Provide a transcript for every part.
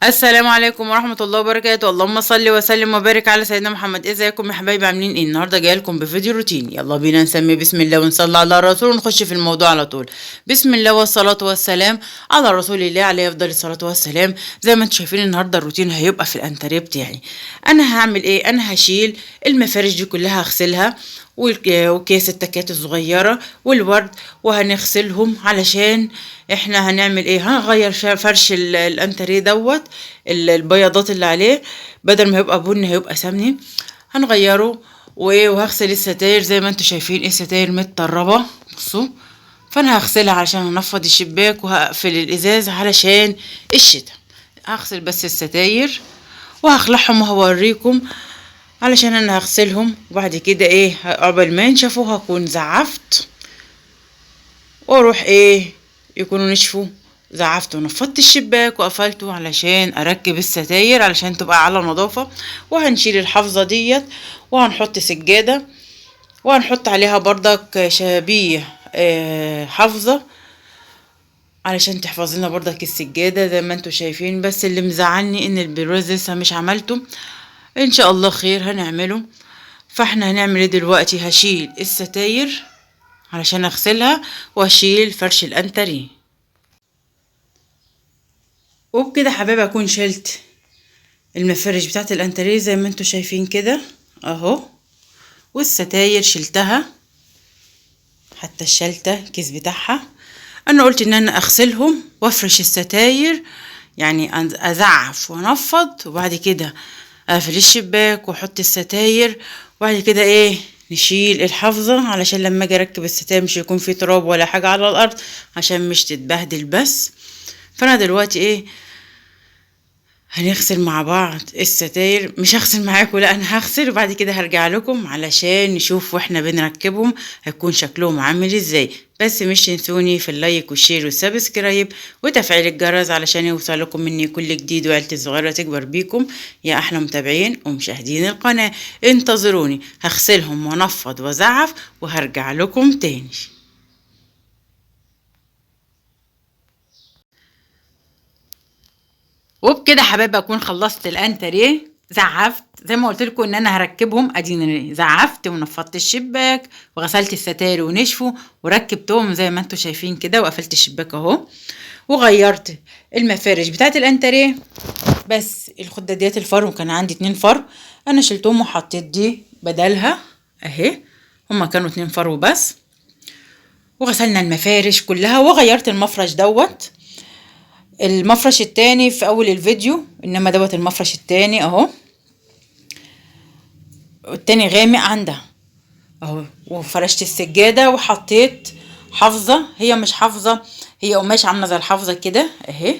السلام عليكم ورحمة الله وبركاته. اللهم صل وسلم وبارك على سيدنا محمد. ازيكم يا حبايبي، عاملين ايه؟ النهارده جاي لكم بفيديو روتين. يلا بينا نسمي بسم الله ونصلي على الرسول ونخش في الموضوع على طول. بسم الله والصلاة والسلام على رسول الله عليه افضل الصلاة والسلام. زي ما انتم شايفين النهارده الروتين هيبقى في الانتريه بتاعي. انا هعمل ايه؟ انا هشيل المفارش دي كلها، هغسلها وكيس التكات الصغيرة والورد، وهنغسلهم علشان احنا هنعمل ايه؟ هنغير فرش الانتريه دوت. البياضات اللي عليه بدل ما يبقى بني هيبقى سمني، هنغيره. وهغسل الستاير زي ما انتوا شايفين الستاير متطربة، بصوا. فانا هغسلها علشان هنفض الشباك وهقفل الازاز علشان الشتاء. هغسل بس الستاير وهخلعهم وهوريكم علشان انا هغسلهم، وبعد كده ايه قبل ما ينشفوا هكون زعفت واروح ايه يكونوا نشفوا. زعفت ونفضت الشباك وقفلته علشان اركب الستاير علشان تبقى على نظافة. وهنشيل الحافظة ديت وهنحط سجادة وهنحط عليها بردك شبيه حافظة علشان تحفظ لنا بردك السجادة زي ما انتوا شايفين. بس اللي مزعلني ان البرواز لسه مش عملته، ان شاء الله خير هنعمله. فاحنا هنعمل ايه دلوقتي؟ هشيل الستاير علشان اغسلها واشيل فرش الانتريه. وبكده حبايبي اكون شلت المفارش بتاعت الانتريه زي ما انتوا شايفين كده اهو، والستاير شلتها حتى الشلتة كيس بتاعها. انا قلت ان انا اغسلهم وافرش الستاير، يعني ازعف وانفض، وبعد كده اقفل الشباك واحط الستاير، وبعد كده ايه نشيل الحافظة علشان لما اجي اركب الستاير مش يكون في تراب ولا حاجة على الارض عشان مش تتبهدل بس. فانا دلوقتي ايه هنغسل مع بعض الستاير. مش هغسل معاكم، لا انا هغسل وبعد كده هرجع لكم علشان نشوف واحنا بنركبهم هيكون شكلهم عامل ازاي. بس مش تنسوني في اللايك والشير والسبسكرايب وتفعيل الجرس علشان يوصل لكم مني كل جديد وعيلتي الصغيرة تكبر بيكم يا احلى متابعين ومشاهدين القناة. انتظروني، هغسلهم وانفض وازعف وهرجع لكم تاني. وبكده حبايبي اكون خلصت الانتريه، زعفت زي ما قلت لكم ان انا هركبهم. اديني زعفت ونفضت الشباك وغسلت الستاير ونشفوا وركبتهم زي ما انتم شايفين كده، وقفلت الشباك اهو، وغيرت المفارش بتاعت الانتريه. بس الخداديات الفرو كان عندي 2 فرو، انا شلتهم وحطيت دي بدلها اهي، هما كانوا 2 فرو بس. وغسلنا المفارش كلها وغيرت المفرش دوت. المفرش التاني في اول الفيديو، انما دوت المفرش التاني اهو، التاني غامق عندها اهو. وفرشت السجادة وحطيت حافظة، هي مش حافظة، هي قماش عاملة زي الحافظة كده اهي،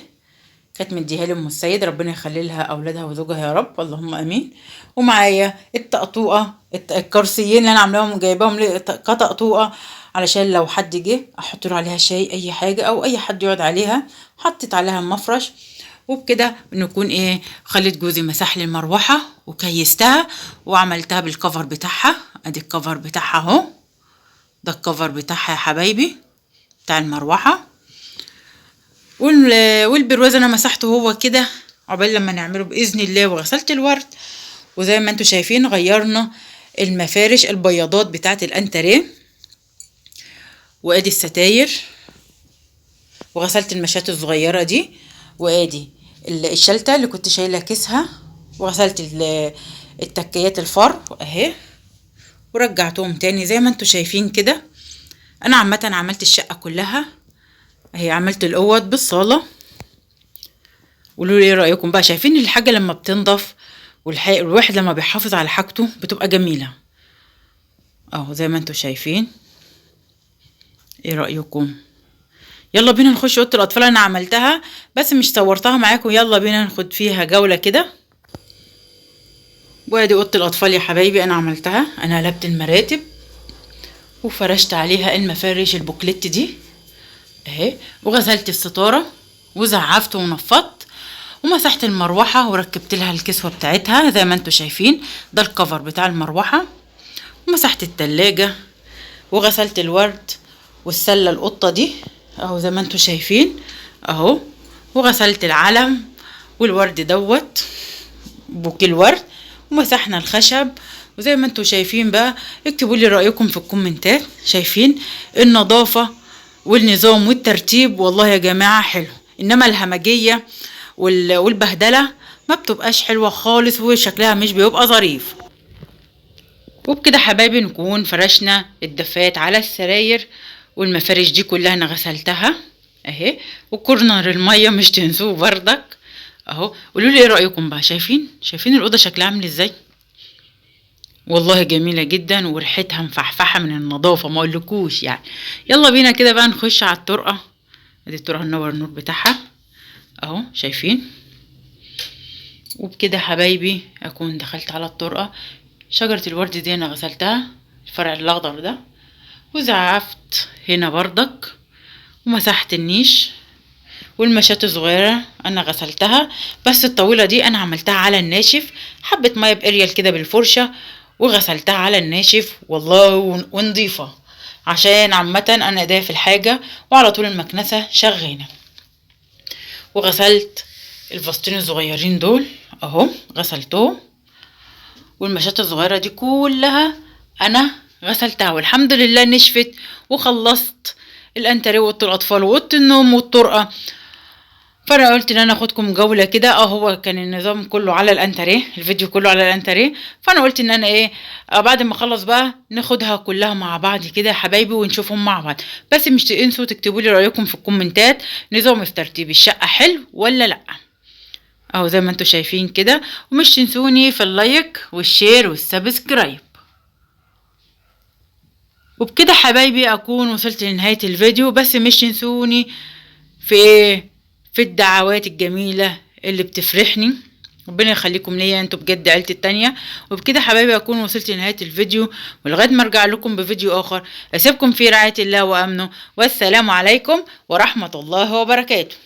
كانت مديها لي ام السيد، ربنا يخلي لها اولادها وزوجها يا رب، اللهم امين. ومعايا الطقطوقه الكرسيين اللي انا عاملاهم جايباهم كطقطوقه علشان لو حد جه احط له عليها شاي اي حاجه او اي حد يقعد عليها. حطيت عليها المفرش. وبكده نكون ايه خليت جوزي مسح لي المروحه وكيستها وعملتها بالكفر بتاعها. ادي الكفر بتاعها اهو، ده الكفر بتاعها يا حبايبي بتاع المروحه. والبرواز انا مسحته هو كده عقبال لما نعمله باذن الله. وغسلت الورد، وزي ما انتم شايفين غيرنا المفارش البياضات بتاعه الانتريه، وادي الستاير، وغسلت المشات الصغيره دي، وادي الشلته اللي كنت شايله كيسها، وغسلت التكيات الفر اهي، ورجعتهم تاني زي ما انتم شايفين كده. انا عامه عملت الشقه كلها اهي، عملت الاوض بالصاله. قولوا لي ايه رايكم بقى؟ شايفين الحاجه لما بتنضف والواحد لما بيحافظ على حاجته بتبقى جميله اهو زي ما انتم شايفين. ايه رايكم؟ يلا بينا نخش اوضه الاطفال. انا عملتها بس مش صورتها معاكم، يلا بينا ناخد فيها جوله كده. وادي اوضه الاطفال يا حبايبي، انا عملتها. انا قلبت المراتب وفرشت عليها المفارش البوكليت دي اهي، وغسلت الستاره وزعفت ونفضت ومسحت المروحه وركبت لها الكسوه بتاعتها زي ما انتم شايفين، ده الكفر بتاع المروحه. ومسحت التلاجة وغسلت الورد والسله القطه دي اهو زي ما انتم شايفين اهو، وغسلت العلم والورد دوت بوكيه الورد، ومسحنا الخشب. وزي ما انتوا شايفين بقى، اكتبوا لي رأيكم في الكومنتات. شايفين النظافة والنظام والترتيب؟ والله يا جماعة حلو، انما الهمجية والبهدلة ما بتبقاش حلوة خالص، وشكلها مش بيبقى ظريف. وبكده حبايبي نكون فرشنا الدفات على السراير، والمفارش دي كلها انا غسلتها اهي. وكورنر المية مش تنسوه بردك اهو. قولوا لي ايه رأيكم بقى؟ شايفين الأوضة شكلها عامل ازاي؟ والله جميلة جدا، وريحتها مفحفحة من النظافة ما اقولكوش يعني. يلا بينا كده بقى نخش على الطرقة. ادي الطرقة ننور النور بتاعها اهو، شايفين؟ وبكده حبايبي اكون دخلت على الطرقة. شجرة الورد دي انا غسلتها، الفرع الاخضر ده، وزعفت هنا بردك، ومسحت النيش. والمشات الصغيرة انا غسلتها، بس الطويلة دي انا عملتها على الناشف، حبة مية باريال كده بالفرشة وغسلتها على الناشف والله ونضيفة، عشان عامة انا ايديا في الحاجة وعلى طول المكنسة شغالة. وغسلت الفسطين الصغيرين دول اهو، غسلتهم. والمشات الصغيرة دي كلها انا غسلتها والحمد لله نشفت. وخلصت الانتريه واوضه الاطفال واوضه النوم والطرقه. فانا قلت ان انا اخدكم جوله كده. هو كان النظام كله على الانتريه، الفيديو كله على الانتريه. فانا قلت ان انا ايه، بعد ما اخلص بقى ناخدها كلها مع بعض كده يا حبايبي ونشوفهم مع بعض. بس مش تنسوا تكتبوا لي رايكم في الكومنتات، نظام في ترتيب الشقه حلو ولا لا؟ اهو زي ما انتوا شايفين كده. ومش تنسوني في اللايك والشير والسبسكرايب. وبكده حبايبي اكون وصلت لنهاية الفيديو. بس مش تنسوني في ايه، في الدعوات الجميلة اللي بتفرحني. ربنا يخليكم ليا، انتوا بجد عيلتي التانية. وبكده حبايبي اكون وصلت لنهاية الفيديو، ولغاية ما ارجع لكم بفيديو اخر اسيبكم في رعاية الله وامنه، والسلام عليكم ورحمة الله وبركاته.